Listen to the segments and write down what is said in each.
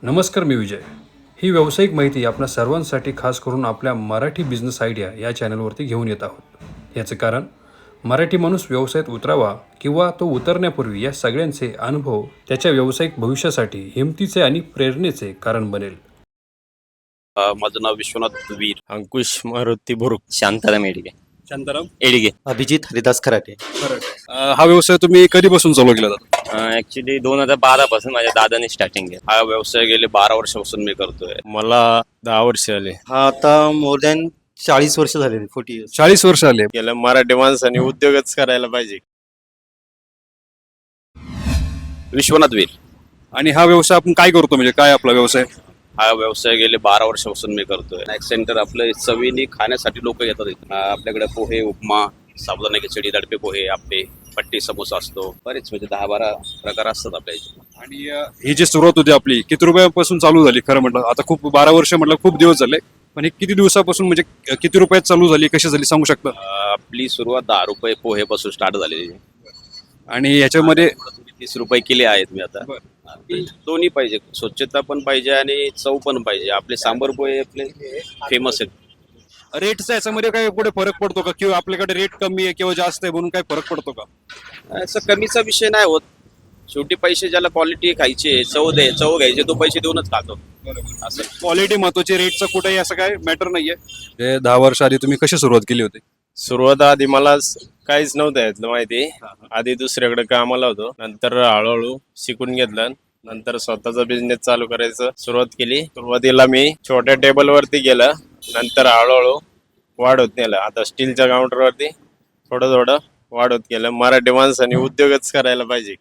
नमस्कार, मी विजय. ही व्यावसायिक माहिती आपल्या सर्वांसाठी खास करून आपल्या मराठी बिझनेस आयडिया या चॅनलवरती घेऊन येत आहोत. याचं कारण मराठी माणूस व्यवसायात उतरावा किंवा तो उतरण्यापूर्वी या सगळ्यांचे अनुभव त्याच्या व्यावसायिक भविष्यासाठी हिमतीचे आणि प्रेरणेचे कारण बनेल. माझं नाव विश्वनाथ वीर. अंकुश मारुती बुरुक. शांताराम एडगे. शांताराम, एडगे. अभिजित हरिदास खराटे. हा व्यवसाय तुम्ही कधीपासून चालू केला जातो? ऍक्च्युली 2012 पासून माझ्या दादाने स्टार्टिंग केलं. हा व्यवसाय गेले 12 वर्षापासून मी करतोय. मला 10 वर्ष आले. हा आता मोर दॅन 40 वर्ष झालेली 40 इयर्स. 40 वर्ष आले. गेलं मराठी माणसाने उद्योगच करायला पाहिजे. विश्वनाथ वीर. आणि हा व्यवसाय आपण काय करतो, म्हणजे काय आपला व्यवसाय? हा व्यवसाय गेले 12 वर्षापासून मी करतोय. स्नॅक सेंटर आपलं चवीने खाण्यासाठी लोक येतात इथं. आपल्याकडे पोहे, उपमा, साबुदाणा खिचडी, दडपे पोहे, आप्पे, पट्टी, समोसा असतो. बरेच म्हणजे 10-12 प्रकार असतात आपल्या इथे. आणि ही जी सुरुवात होती आपली किती रुपयापासून चालू झाली? खरं म्हटलं आता खूप 12 वर्ष म्हटलं खूप दिवस झाले, पण हे किती दिवसापासून म्हणजे किती रुपयात चालू झाली, कशी झाली सांगू शकता? आपली सुरुवात 10 रुपये पोहेपासून स्टार्ट झालेली. आणि याच्यामध्ये 30 रुपये किले आहेत मी आता. दोन्ही पाहिजे, स्वच्छता पण पाहिजे आणि चव पण पाहिजे. आपले सांबर पोहे आपले फेमस आहेत. रेटचा याच्यामध्ये काय पुढे फरक पडतो का, किंवा आपल्याकडे रेट कमी आहे किंवा जास्त आहे म्हणून काय फरक पडतो का? असं कमीचा विषय नाही होत. शेवटी पैसे ज्याला क्वालिटी खायची, चव घ्यायचे, तो पैसे देऊनच खातो. असं क्वालिटी महत्वाची, रेटचं कुठेही असं काय मॅटर नाहीये. 10 वर्ष आधी तुम्ही कशी सुरुवात केली होती? सुरुवात आधी मला काहीच नव्हतं यातलं माहिती. आधी दुसऱ्याकडे कामाला होतो, नंतर हळूहळू शिकून घेतलं. नंतर स्वतःचा बिझनेस चालू करायचं सुरुवात केली. सुरुवातीला मी छोट्या टेबलवरती गेलं, नंतर हळूहळू वाढवत नेलं. आता स्टीलच्या काउंटरवरती थोडं थोडं वाढवत गेलं. मराठी माणसाने उद्योगच करायला पाहिजे.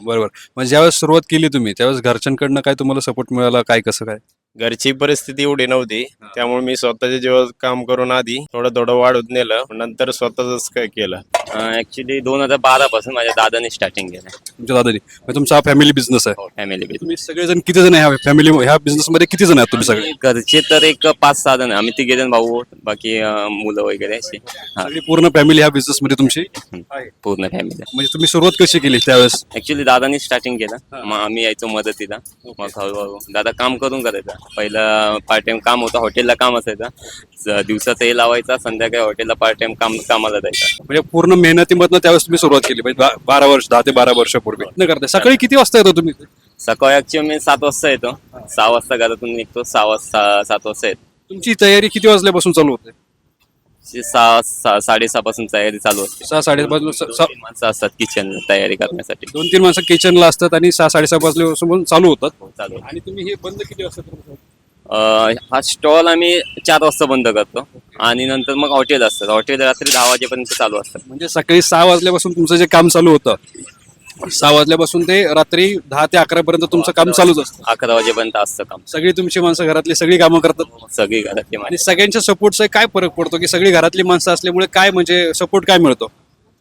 बरोबर. म्हणजे ज्यावेळेस सुरुवात केली तुम्ही त्यावेळेस घरच्यांकडनं काय तुम्हाला सपोर्ट मिळाला, काय कसं काय? घरची परिस्थिती एवढी नव्हती, त्यामुळे मी स्वतःच्या जीवावर काम करून आधी थोडं थोडं वाढवत नेलं, नंतर स्वतःच काय केलं. ऍक्च्युली 2012 पासून माझ्या दादाने स्टार्टिंग केलं. तुमच्या दादाजी, म्हणजे तुमचा हा फॅमिली बिझनेस आहे. Family business. तुम्ही सगळेजण किती जण आहे ह्या फॅमिली, ह्या बिझनेस मध्ये किती जण आहेत तुम्ही सगळे? घरचे तर एक 5-6 जण. आम्ही 3 जण भाऊ, बाकी मुलं वगैरे असे. हा, सगळी पूर्ण फॅमिली ह्या बिझनेस मध्ये तुमची आहे. पूर्ण फॅमिली. म्हणजे तुम्ही सुरुवात कशी केली त्यावेळेस? ऍक्च्युली दादाने स्टार्टिंग केलं, मग आम्ही यायचो मदतीला. मग हळूहळू दादा काम करून करायचा. पहिलं पार्ट टाइम काम होतं, हॉटेलला काम असायचं. दिवसाचं हे लावायचा, संध्याकाळी हॉटेलला पार्ट टाइम कामाला जायचा. म्हणजे पूर्ण मेहनतीमधनं त्यावेळेस तुम्ही सुरुवात केली, म्हणजे 12 वर्ष, 10 ते 12 वर्षापूर्वी न करता. सकाळी किती वाजता येतो तुम्ही? सकाळी ऍक्च्युअली मी 7 वाजता येतो. 6 वाजता घरातून निघतो. 7 वाजता येतो. तुमची तयारी किती वाजल्यापासून चालू होते? 6-6:30 पासून तयारी चालू असते. 6-6:30 तीन माणसं असतात किचन तयारी करण्यासाठी. 2-3 माणसं किचनला असतात आणि 6-6:30 वाजल्यापासून चालू होतात. चालू. आणि तुम्ही हे बंद किती वाजता करता? हा स्टॉल आम्ही 4 वाजता बंद करतो आणि नंतर मग हॉटेल असतं. हॉटेल रात्री 10 वाजेपर्यंत चालू असतं. म्हणजे सकाळी 6 वाजल्यापासून तुमचं जे काम चालू होतं, 6 वाजल्यापासून ते रात्री 10 ते 11 पर्यंत तुमचं काम चालूच असतं. 11 वाजेपर्यंत असतं काम. सगळी तुमची माणसं घरातली सगळी कामं करतात. सगळी घरातली आणि माणसं. सगळ्यांच्या सपोर्टचा काय फरक पडतो, की सगळी घरातली माणसं असल्यामुळे काय म्हणजे सपोर्ट काय मिळतो?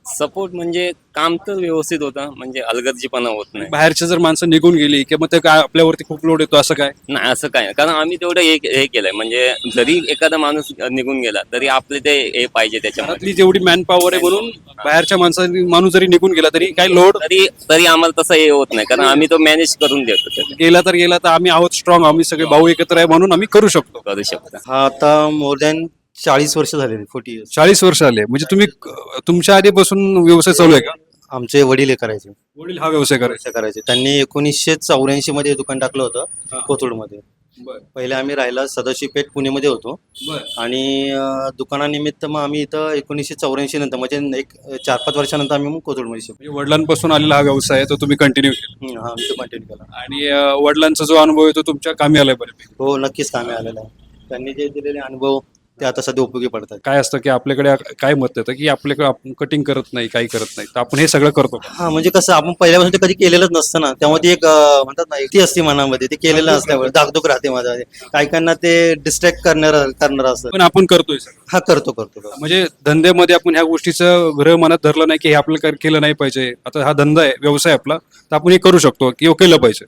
सपोर्ट म्हणजे काम तर व्यवस्थित होतं, म्हणजे अलगर्जीपणा होत नाही. बाहेरच्या जर माणसं निघून गेली किंवा ते काय आपल्यावरती खूप लोड येतो असं काय? नाही असं काय नाही. कारण आम्ही तेवढं हे केलंय, म्हणजे जरी एखादा माणूस निघून गेला तरी आपले ते हे पाहिजे त्याच्यामध्ये. घरातली जेवढी मॅन पॉवर आहे म्हणून बाहेरच्या माणसांनी माणूस जरी निघून गेला तरी काय लोड तरी आम्हाला तसं हे होत नाही, कारण आम्ही तो मॅनेज करून देतो. गेला तर आम्ही आहोत स्ट्रॉंग, आम्ही सगळे भाऊ एकत्र आहे म्हणून आम्ही करू शकतो. करू शकतो. हा आता मोर दॅन 40 वर्ष झालेली 40 इयर्स. 40 वर्ष आले म्हणजे तुम्ही तुमच्या आधीपासून व्यवसाय चालू आहे का? आमचे वडील हे करायचे, वडील हा व्यवसाय करायचे. त्यांनी 1984 मध्ये दुकान टाकलं होतं कोथरूडमध्ये. पहिले आम्ही राहायला सदाशिव पेठ पुणेमध्ये होतो आणि दुकानानिमित्त मग आम्ही इथं 1984 नंतर म्हणजे एक 4-5 वर्षानंतर आम्ही मग कोथरूडमध्ये शिकलो. म्हणजे वडिलांपासून आलेला हा व्यवसाय आहे तो तुम्ही कंटिन्यू केला. हा आम्ही तो कंटिन्यू केला. आणि वडिलांचा जो अनुभव आहे तो तुमच्या कामी आलाय बऱ्यापैकी. हो नक्कीच कामी आलेला आहे. त्यांनी जे दिलेले अनुभव ते आता सध्या उपयोगी पडतात. काय असतं की आपल्याकडे काय मत येतं की आपल्याकडे आपण कटिंग करत नाही, काही करत नाही, तर आपण हे सगळं करतो का? हा म्हणजे कसं आपण पहिल्यापासून ते कधी केलेलंच नसतं ना, त्यामुळे ती एक म्हणतात ना ती असते मनामध्ये, ते केलेलं असल्यामुळे दागदुख राहते माझ्यामध्ये. काही ते डिस्ट्रॅक्ट करणार असतं. पण आपण करतोय सगळं. हा करतो. म्हणजे धंद्यामध्ये आपण ह्या गोष्टीचं ग्रह मनात धरलं नाही की हे आपल्याला केलं नाही पाहिजे. आता हा धंदा आहे, व्यवसाय आपला, तर आपण हे करू शकतो किंवा केलं पाहिजे.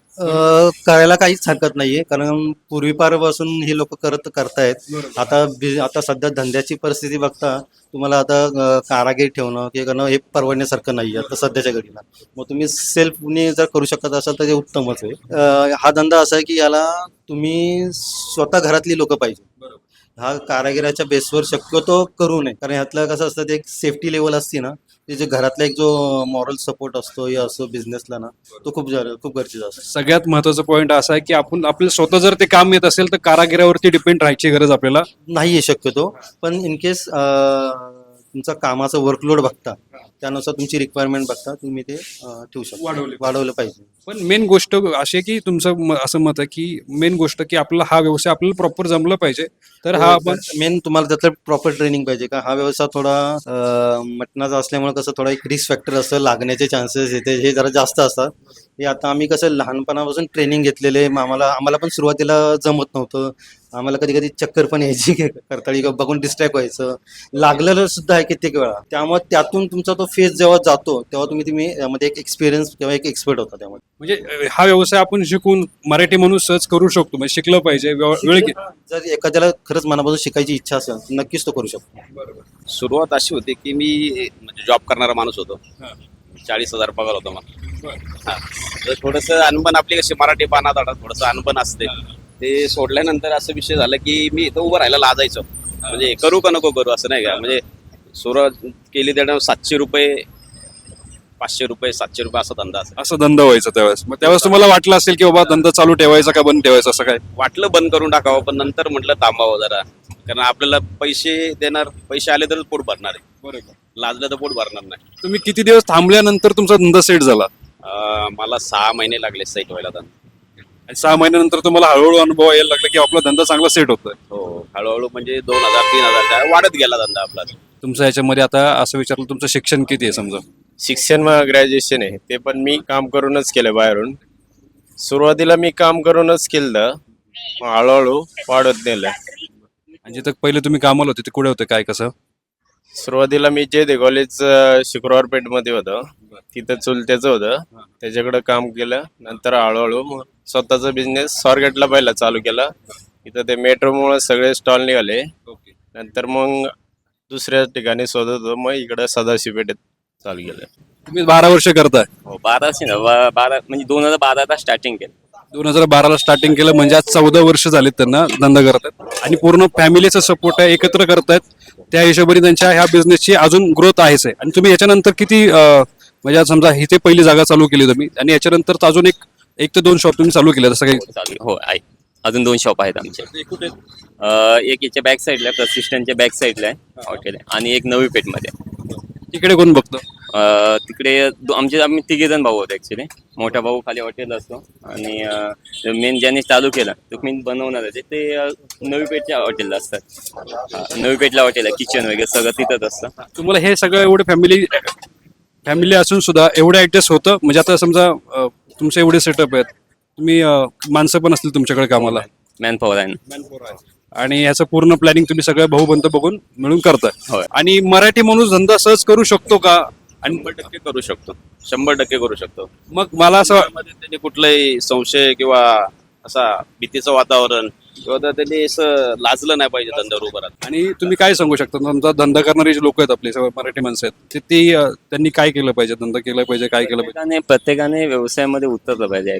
करायला काहीच हरकत नाहीये, कारण पूर्वीपारपासून ही लोक करतायत. आता आता सध्या धंद्याची परिस्थिती बघता तुम्हाला आता कारागीर ठेवणं किंवा करणं हे परवडण्यासारखं नाही आहे आता सध्याच्या घडीला. मग तुम्ही सेल्फने जर करू शकत असाल तर ते उत्तमच आहे. हा धंदा असा आहे की याला तुम्ही स्वतः घरातली लोक पाहिजे. हा कारागिराच्या बेसवर शक्यतो करू नये, कारण ह्यातलं कसं असतं ते एक सेफ्टी लेवल असते ना, ते जे घरातला एक जो मॉरल सपोर्ट असतो या असतो बिझनेसला ना, तो खूप गरजेचा असतो. सगळ्यात महत्वाचा पॉईंट असा आहे की आपण आपल्याला स्वतः जर ते काम येत असेल तर कारागिरावरती डिपेंड राहायची गरज आपल्याला नाही आहे शक्यतो, पण इन केस तुमचा कामाचा वर्कलोड बघता त्यानुसार तुमची रिक्वायरमेंट बघता तुम्ही ते ठेवू शकता. वाढवलं पाहिजे. पण मेन गोष्ट अशी आहे की तुमचं असं मत आहे की मेन गोष्ट की आपला हा व्यवसाय आपल्याला प्रॉपर जमला पाहिजे. तर हा आपण मेन तुम्हाला त्यातलं प्रॉपर ट्रेनिंग पाहिजे. का हा व्यवसाय थोडा मटणाचा असल्यामुळे कसं थोडा एक रिस्क फॅक्टर असतं, लागण्याचे चान्सेस येते हे जरा जास्त असतात. हे आता आम्ही कसं लहानपणापासून ट्रेनिंग घेतलेले, आम्हाला पण सुरुवातीला जमत नव्हतं. आम्हाला कधी कधी चक्कर पण यायची करताळी बघून डिस्ट्रॅक्ट व्हायचं, लागलेलं सुद्धा आहे कित्येक वेळा. त्यामुळे त्यातून तुमचा तो फेज जेव्हा जातो तेव्हा तुम्ही यामध्ये एक एक्सपिरियन्स किंवा एक एक्सपर्ट होता. त्यामुळे म्हणजे हा व्यवसाय आपण शिकून मराठी माणूस सहज करू शकतो, म्हणजे शिकलं पाहिजे. जर एखाद्याला खरंच मनापासून शिकायची इच्छा असेल तर नक्कीच तो करू शकतो. सुरुवात अशी होती की मी म्हणजे जॉब करणारा माणूस होतो. 40,000 पगार होता मला. हा. तर थोडंसं अनबन, आपली कशी मराठी पानात थोडंसं अनबन असते, ते सोडल्यानंतर असं विषय झाला की मी इथं उभं राहायला लाजायचो. म्हणजे करू का नको करू असं नाही का. म्हणजे सुरुवात केली त्यानं 700 रुपये 500 रुपये 700 रुपये असा धंदा असा. असं धंदा व्हायचा त्यावेळेस. मग त्यावेळेस तुम्हाला वाटलं असेल की बाबा धंदा चालू ठेवायचा का बंद ठेवायचा, असं काय? वाटलं बंद करून टाकावं, पण नंतर म्हटलं थांबावं जरा, कारण आपल्याला पैसे देणार, पैसे आले तरच पोट भरणार आहे. बरोबर. लाजलं तर पोट भरणार नाही. तुम्ही किती दिवस थांबल्यानंतर तुमचा धंदा सेट झाला? मला 6 महिने लागले सेट व्हायला धंदा. आणि 6 महिन्यानंतर तुम्हाला हळूहळू अनुभव यायला लागला की आपला धंदा चांगला सेट होतोय. हो, हळूहळू म्हणजे 2,000 3,000 वाढत गेला धंदा आपला. तुमचं याच्यामध्ये आता असं विचारलं, तुमचं शिक्षण किती आहे समजा? शिक्षण ग्रॅज्युएशन आहे, ते पण मी काम करूनच केलं बाहेरून. सुरुवातीला मी काम करूनच केलं, मग हळूहळू वाढत नेलं. आणि जिथं पहिले तुम्ही कामाला होते ते कुठे होते, काय कसं? सुरुवातीला मी जे कॉलेज शुक्रवार पेठमध्ये होतं, तिथं चुलत्याचं होतं, त्याच्याकडे काम केलं. नंतर हळूहळू मग स्वतःचा बिझनेस स्वारगेटला पहिला चालू केला. इथं ते मेट्रोमुळे सगळे स्टॉल निघाले. नंतर मग दुसऱ्या ठिकाणी शोधत होतो, मग इकडं सदाशिव पेठेत चालू केलं. तुम्ही 12 वर्ष करताय. हो 12 म्हणजे 2012ला स्टार्टिंग केलं. 2012ला स्टार्टिंग केलं, म्हणजे आज 14 वर्ष झालेत त्यांना धंदा करतात आणि पूर्ण फॅमिलीचा सपोर्ट आहे, एकत्र करतायत. त्या हिशोबाने त्यांच्या ह्या बिझनेसची अजून ग्रोथ आहेच आहे. आणि तुम्ही याच्यानंतर किती म्हणजे आज समजा इथे पहिली जागा चालू केली तुम्ही आणि याच्यानंतर अजून एक ते 2 शॉप तुम्ही चालू केले असं काही? चालू हो आहे. अजून 2 शॉप आहेत आमचे. एक याच्या बॅक साईडला आहे, प्रसिस्टंटच्या बॅक साईडला आहे हॉटेल आहे, आणि एक नवी पेठमध्ये. तिकडे कोण बघतो? तिकडे आम्ही 3 जण भाऊ होतो ऍक्च्युली. मोठा भाऊ खाली हॉटेल असतो, आणि मेन ज्याने चालू केला तो मेन बनवणार आहे ते नवी पेठच्या हॉटेलला असतात. नवी पेठला हॉटेल आहे, किचन वगैरे सगळं तिथंच असतं. तुम्हाला हे सगळं एवढे फॅमिली असून सुद्धा एवढं ऍडजस्ट होतं? म्हणजे आता समजा तुमचे एवढे सेटअप आहेत, तुम्ही माणसं पण असतील तुमच्याकडे कामाला, मॅन पॉवर आहे. आणि याचं पूर्ण प्लॅनिंग तुम्ही सगळ्या भाऊबंद बघून मिळून करताय. होय. आणि मराठी माणूस धंदा सहज करू शकतो का? आणि 100% करू शकतो, 100% करू शकतो. मग मला असं त्यामध्ये त्यांनी कुठलाही संशय किंवा असा भीतीचं वातावरण किंवा त्यांनी असं लाजलं नाही पाहिजे धंद्यावर उभं राहत. आणि तुम्ही काय सांगू शकता, समजा धंदा करणारे जे लोक आहेत आपले सगळे मराठी माणसं आहेत, त्यांनी काय केलं पाहिजे, धंदा केला पाहिजे, काय केलं पाहिजे? प्रत्येकाने व्यवसायामध्ये उतरलं पाहिजे.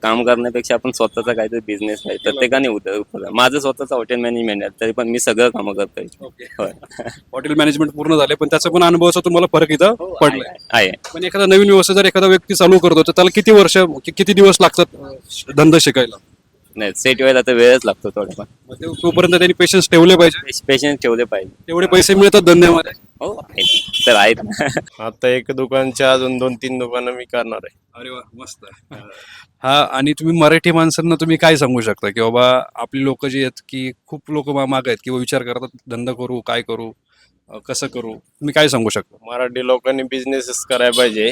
काम करण्यापेक्षा आपण स्वतःचा काहीतरी बिझनेस आहे, प्रत्येकाने उतरलं. माझं स्वतःचं हॉटेल मॅनेजमेंट आहे, तरी पण मी सगळं कामं करतोय. हॉटेल मॅनेजमेंट पूर्ण झाले, पण त्याचा पण अनुभवाचा तुम्हाला फरक इथं पडलाय. आहे. पण एखादा नवीन व्यवसाय जर एखादा व्यक्ती चालू करतो तर त्याला किती वर्ष किती दिवस लागतात धंदा शिकायला? नाही, सेट व्हायला तर वेळच लागतो थोडाफार. तोपर्यंत त्यांनी पेशन्स ठेवले पाहिजे. पेशन्स ठेवले पाहिजे. तेवढे पैसे मिळतात धंद्यामध्ये. हो आहेत तर आहेत. आता एक दुकानच्या अजून 2-3 दुकानं मी करणार आहे. अरे वा, मस्त आहे. हा, आणि तुम्ही मराठी माणसांना तुम्ही काय सांगू शकता की बाबा आपली लोक जी आहेत की खूप लोक माग आहेत किंवा विचार करतात धंदा करू, काय करू, कसं करू, तुम्ही काय सांगू शकता? मराठी लोकांनी बिझनेसच करायला पाहिजे.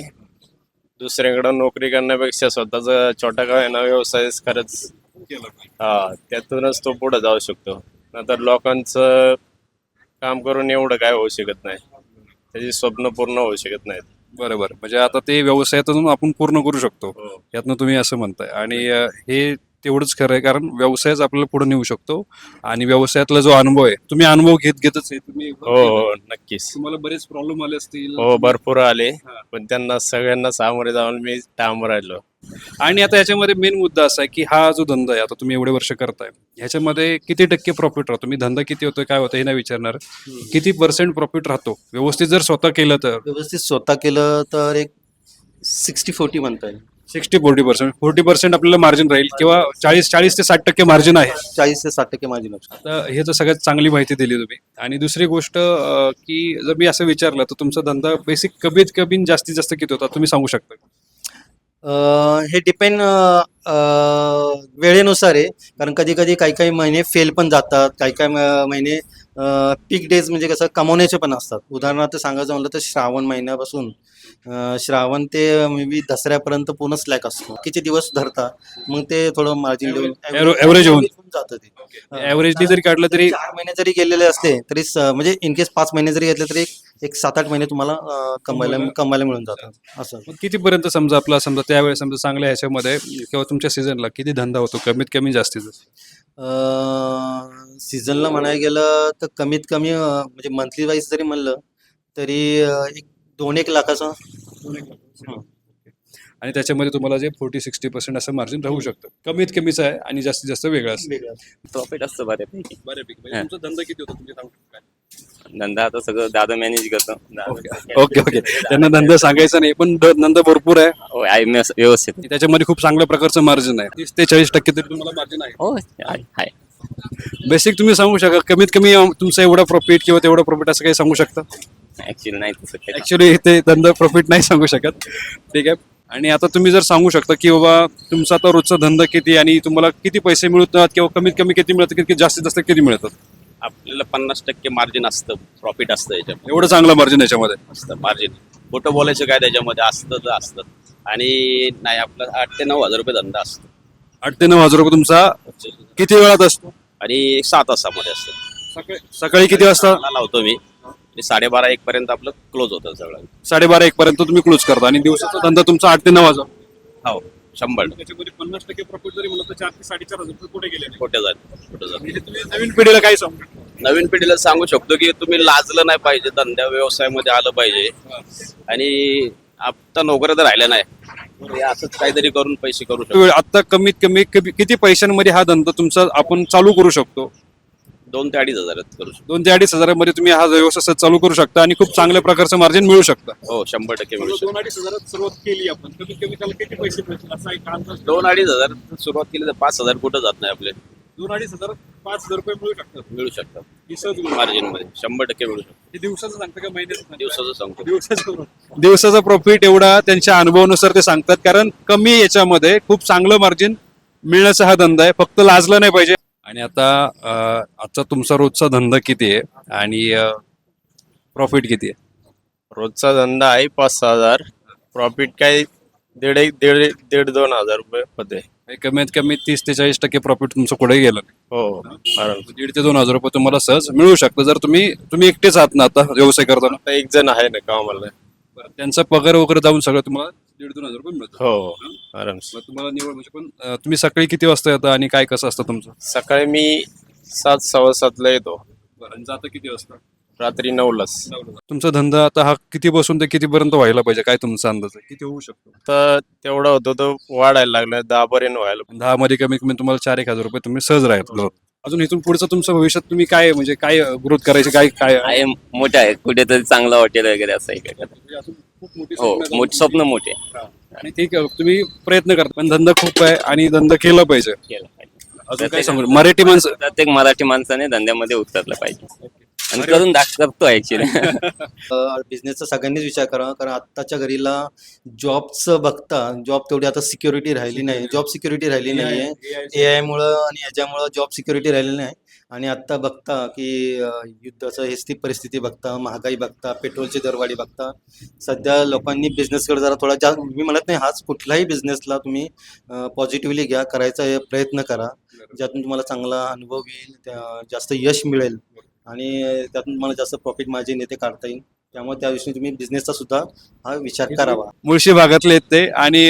दुसऱ्याकडे नोकरी करण्यापेक्षा स्वतःचा छोटा काय ना व्यवसाय खरंच त्यातूनच तो पुढे जाऊ शकतो. नंतर लोकांचं काम करून एवढं काय होऊ शकत नाही, त्याची स्वप्न पूर्ण होऊ शकत नाहीत. बरोबर, म्हणजे आता ते व्यवसायातून आपण पूर्ण करू शकतो, यातनं तुम्ही असं म्हणताय. आणि हे तेवढंच खरं आहे, कारण व्यवसायच आपल्याला पुढे नेऊ शकतो आणि व्यवसायातला जो अनुभव आहे, तुम्ही अनुभव घेतच आहे. तुम्ही हो नक्कीच. तुम्हाला बरेच प्रॉब्लेम आले असतील. हो भरपूर आले, पण त्यांना सगळ्यांना सामोरे जाऊन मी ठाम राहिलो. आणि आता याच्यामध्ये मेन मुद्दा असा आहे की हा जो धंदा आहे, आता तुम्ही एवढे वर्ष करताय, ह्याच्यामध्ये किती टक्के प्रॉफिट राहतो? मी धंदा किती होतोय काय होतं हे नाही विचारणार, किती % प्रॉफिट राहतो व्यवस्थित जर स्वतः केलं तर? व्यवस्थित स्वतः केलं तर एक 60-40 म्हणता येईल. 60-40%. 40% आपल्याला मार्जिन राहील किंवा 40 ते 60% मार्जिन आहे. 40 ते 60% मार्जिन असतो. आता हे तर सगळ्यात चांगली माहिती दिली तुम्ही. आणि दुसरी गोष्ट की जर मी असं विचारलं तर तुमचा धंदा बेसिक कमीत कमी जास्तीत जास्त किती होता तुम्ही सांगू शकता? हे डिपेंड वेळेनुसार आहे, कारण कधी कधी काही काही महिने फेल पण जातात, काही काही महिने पीक डेज म्हणजे कसं कमवण्याचे पण असतात. उदाहरणार्थ सांगायचं म्हणलं तर श्रावण महिन्यापासून श्रावण ते मे बी दसऱ्यापर्यंत पूर्ण स्लॅक असतो. किती दिवस धरता मग ते थोडं मार्जिन लेवल Average होऊन जातं ते. ॲव्हरेजली जरी काढलं तरी 4 महिने जरी गेलेले असते तरी म्हणजे इन केस 5 महिने जरी घेतले तरी एक 7-8 महिने तुम्हाला कमवायला मिळून जातात असं. मग कितीपर्यंत समजा आपला समजा त्यावेळेस समजा चांगल्या ह्याच्यामध्ये किंवा तुमच्या सीझनला किती धंदा होतो कमीत कमी जास्तीत जास्त? सीझनला म्हणायला गेलं तर कमीत कमी म्हणजे मंथली वाईज जरी म्हणलं तरी एक 2-1 लाखाचा. हं. आणि त्याच्यामध्ये तुम्हाला जे 40-60% असं मार्जिन राहू शकतं. कमीत कमीच आहे आणि जास्तीत जास्त वेगळं असतं. वेगळं. प्रॉफिट असतं बऱ्यापैकी. बऱ्यापैकी. हा. तुमचा धंदा किती होता तुम्ही सांगू शकता? धंदा आता सगळं दादा मॅनेज करतो. ओके. त्यांना धंदा सांगायचा नाही, पण धंदा भरपूर आहे. हो, आहे व्यवस्थित. त्याच्यामध्ये खूप चांगल्या प्रकारचं मार्जिन आहे. 30 ते 40% तरी तुम्हाला मार्जिन आहे. हो आहे. बेसिक तुम्ही सांगू शका कमीत कमी तुमचा एवढा प्रॉफिट किंवा तेवढा प्रॉफिट असं काही सांगू शकता? ऍक्च्युअली नाही तसं काही. ऍक्च्युली ते धंदा प्रॉफिट नाही सांगू शकत. ठीक आहे. आणि आता तुम्ही जर सांगू शकता की बाबा तुमचा आता रोजचा धंदा किती आणि तुम्हाला किती पैसे मिळतात किंवा कमीत कमी किती मिळतात किती जास्तीत जास्त किती मिळतात? आपल्याला 50% मार्जिन असतं, प्रॉफिट असतं याच्यामध्ये. एवढं चांगलं मार्जिन याच्यामध्ये? असतं मार्जिन. खोटं बोलायचं काय त्याच्यामध्ये, असतं तर असतं. आणि नाही आपलं 8 ते 9 हजार रुपये धंदा असतो 8 ते 9 हजार रुपये तुमचा किती वेळात असतो? आणि 6 तासामध्ये असतं. सकाळी किती वाजता? लावतो मी 12:30-1 पर्यंत आपलं क्लोज होतं सगळं. 12:30-1 पर्यंत तुम्ही क्लोज करता आणि दिवसाचा धंदा तुमचा 8 ते 9 हजार? हो 100. त्याच्यामध्ये 50% प्रॉफिट जरी म्हणलं तर 4 ते 4.5 हजार रुपये कुठे गेले? कुठे जात तुम्ही नवीन पिढीला काय सांगू शकता? नवीन पिढीला सांगू शकतो की तुम्ही लाजलं नाही पाहिजे, धंद्या व्यवसायामध्ये आलं पाहिजे. आणि आता नोकऱ्या तर राहिल्या नाही, हे असंच काहीतरी करून पैसे करू शकतो. आता कमीत कमी किती पैशांमध्ये हा धंदा तुमचा आपण चालू करू शकतो? 2 ते 2.5 हजारात करू शकतो. 2 ते 2.5 हजारामध्ये तुम्ही हा व्यवसाय चालू करू शकता आणि खूप चांगल्या प्रकारचं मार्जिन मिळू शकतं. हो 100% मिळू शकतो. 2-2.5 हजारात सुरुवात केली आपण, कमीत कमी त्याला किती पैसे मिळतील असा एक अंदाज? 2-2.5 हजार सुरुवात केली तर 5,000 कुठं जात नाही आपले. 2-2.5 हजारात 5,000 रुपये मिळू शकतात. मिळू शकतात ही सहज गोष्ट. मार्जिन मध्ये 100% मिळू शकतो. हे दिवसाचं सांगतं का महिन्याचं? दिवसाचं सांगतो. दिवसाचा प्रॉफिट एवढा त्यांच्या अनुभवानुसार ते सांगतात, कारण कमी याच्यामध्ये खूप चांगलं मार्जिन मिळण्याचा हा धंदा आहे, फक्त लाजलं नाही पाहिजे. आणि आता आजचा तुमचा रोजचा धंदा किती आहे आणि प्रॉफिट किती आहे? रोजचा धंदा आहे 5-6 हजार. प्रॉफिट काय 1.5-2 हजार रुपये होते. हे कमीत कमी 30 ते 40% प्रॉफिट तुमचं कुठे गेलं नाही. हो आराम. 1.5 ते 2 हजार रुपये तुम्हाला सहज मिळू शकतं जर तुम्ही एकटेच आहात ना आता व्यवसाय करताना. आता एक जण आहे ना कामाला. त्यांचा पगार वगैरे जाऊन सगळं तुम्हाला 1.5-2 हजार रुपये मिळतं. हो आराम. मग तुम्हाला निवड म्हणजे पण तुम्ही सकाळी किती वाजता येता आणि काय कसं असतं तुमचं? सकाळी मी 7-7:15 येतो, आणि जातं किती वाजता? रात्री 9:00. तुमचा धंदा आता हा किती पासून ते कितीपर्यंत व्हायला पाहिजे काय तुमचा अंदाज आहे? किती होऊ शकतो? तर तेवढा होतो तो वाढायला लागला 10 पर्यंत व्हायला. 10 मध्ये कमीत कमी तुम्हाला 4-1 हजार रुपये तुम्ही सहज राहत. अजून इथून पुढचं तुमचं भविष्यात तुम्ही काय म्हणजे काय ग्रोथ करायचे काय काय आहे मोठे आहे, कुठेतरी चांगलं हॉटेल वगैरे असं आहे का? खूप मोठी हो मोठे स्वप्न मोठे आणि ठीक आहे तुम्ही प्रयत्न करता, पण धंदा खूप आहे आणि धंदा केला पाहिजे. केलं पाहिजे. अजून काय सांगू? मराठी माणसं प्रत्येक मराठी माणसाने धंद्यामध्ये उतरलं पाहिजे आणि करून दाखवतो ऍक्च्युली. बिझनेसचा सगळ्यांनीच विचार करावा, कारण आत्ताच्या घडीला जॉबचं बघता जॉब तेवढी आता सिक्युरिटी राहिली नाही, जॉब सिक्युरिटी राहिली नाही आहे AI मुळे आणि याच्यामुळं जॉब सिक्युरिटी राहिलेली नाही. आणि आत्ता बघता की युद्धाचं हेच ती परिस्थिती बघता, महागाई बघता, पेट्रोलची दरवाढी बघता, सध्या लोकांनी बिझनेसकडे जरा थोडा मी म्हणत नाही हाच कुठलाही बिझनेसला तुम्ही पॉझिटिव्हली घ्या, करायचा प्रयत्न करा, ज्यातून तुम्हाला चांगला अनुभव येईल, जास्त यश मिळेल आणि त्यातून तुम्हाला जास्त प्रॉफिट मार्जिन येते काढता येईल. त्यामुळे त्या दृष्टीने तुम्ही बिझनेसचा सुद्धा हा विचार करावा. मुळशी भागातले आहेत ते आणि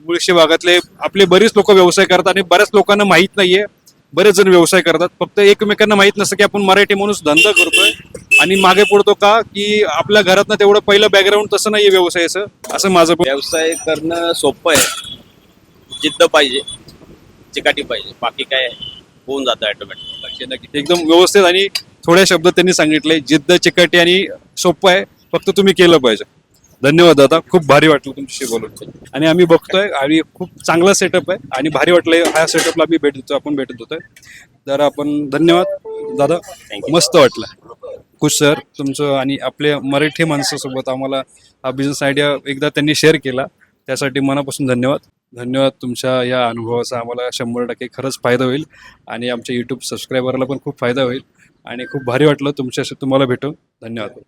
मुळशी भागातले आपले बरेच लोक व्यवसाय करतात आणि बऱ्याच लोकांना माहित नाहीये. बरेच जण व्यवसाय करतात, फक्त एकमेकांना माहित नसतं की आपण मराठी माणूस धंदा करतोय आणि मागे पडतो का, की आपल्या घरातनं तेवढं पहिलं बॅकग्राऊंड तसं नाहीये व्यवसायाचं, असं माझं पण. व्यवसाय करणं सोपं आहे, जिद्द पाहिजे, चिकाटी पाहिजे, बाकी काय होऊन जातं ऑटोमॅटिक. एकदम व्यवस्थित आणि थोड्या शब्दात त्यांनी सांगितलंय, जिद्द चिकाटी आणि सोपं आहे, फक्त तुम्ही केलं पाहिजे. धन्यवाद दादा, खूप भारी वाटलं तुमच्याशी बोलून. आणि आम्ही बघतोय आणि खूप चांगला सेटअप आहे आणि भारी वाटलंय ह्या सेटअपला आम्ही आपण भेटत होतोय. तर आपण धन्यवाद दादा, मस्त वाटलं. खुश सर तुमचं आणि आपल्या मराठी माणसासोबत आम्हाला हा बिझनेस आयडिया एकदा त्यांनी शेअर केला, त्यासाठी मनापासून धन्यवाद. धन्यवाद. तुमच्या या अनुभवाचा आम्हाला 100% खरंच फायदा होईल आणि आमच्या यूट्यूब सबस्क्रायबरला पण खूप फायदा होईल आणि खूप भारी वाटलं तुमच्याशी तुम्हाला भेटून. धन्यवाद.